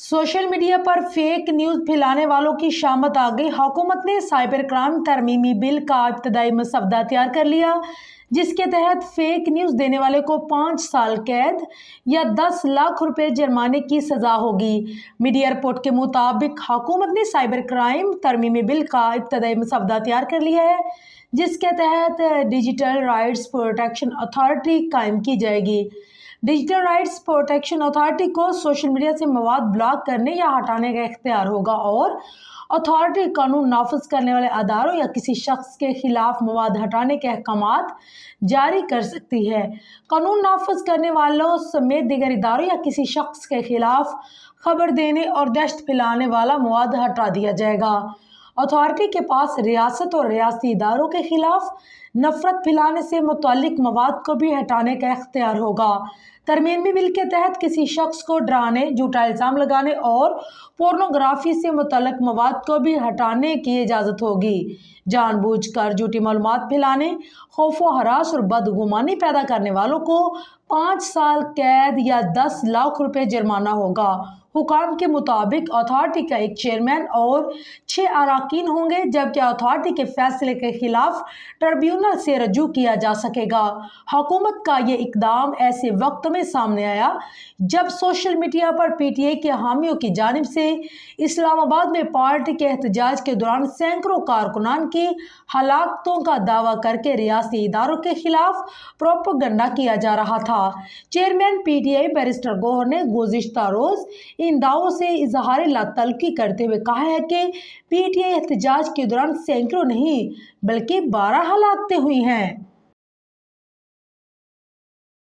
Social media पर fake news फैलाने वालों की शामत आ गई। हुकूमत ने साइबर क्राइम तरमीमी बिल का इब्तदाई मसवदा तैयार कर लिया, जिसके तहत फेक न्यूज़ देने वाले को 5 साल कैद या 10 लाख रुपए जुर्माने की सज़ा होगी। मीडिया रिपोर्ट के मुताबिक हुकूमत ने साइबर क्राइम तरमीमी बिल का इब्तदाई मसवदा तैयार कर लिया है, जिसके तहत डिजिटल राइट्स प्रोटेक्शन अथॉरिटी कायम की जाएगी। डिजिटल राइट्स प्रोटेक्शन अथॉरिटी को सोशल मीडिया से मवाद ब्लॉक करने या हटाने का इख्तियार होगा और अथॉरिटी कानून नाफिज करने वाले अदारों या किसी शख्स के खिलाफ मवाद हटाने के अहकामात जारी कर सकती है। कानून नाफिज करने वालों समेत दीगर इदारों या किसी शख्स के खिलाफ खबर देने और दहशत फैलाने वाला मवाद हटा दिया जाएगा। अथॉरिटी के पास रियासत और रियासती इदारों के खिलाफ नफरत फैलाने से मुतल्लिक मवाद को भी हटाने का इख्तियार होगा। तरमीमी बिल के तहत किसी शख्स को डराने, झूठा इल्ज़ाम लगाने और पोर्नोग्राफी से मुतल्लिक मवाद को भी हटाने की इजाज़त होगी। जानबूझकर झूठी मालूमात फैलाने, खौफ व हरास और बदगुमानी पैदा करने वालों को 5 साल कैद या 10 लाख रुपए जुर्माना होगा। हुकाम के मुताबिक अथॉरिटी का एक चेयरमैन और 6 अरकान होंगे, जबकि अथॉरिटी के फैसले के खिलाफ ट्रिब्यूनल से रजू किया जा सकेगा। हुकूमत का ये इकदाम ऐसे वक्त में सामने आया जब सोशल मीडिया पर PTI के हामियों की जानिब से इस्लामाबाद में पार्टी के एहतजाज के दौरान सैकड़ों कारकुनान की हलाकतों का दावा करके रियासती इदारों के खिलाफ प्रोपेगेंडा किया जा रहा था। चेयरमैन PTI बैरिस्टर गौहर ने गुज़िश्ता रोज़ इन दावों से इजहार लातल्की करते हुए कहा है कि PTI एहतजाज के दौरान सैकड़ों नहीं बल्कि 12 हलाकतें हुई हैं।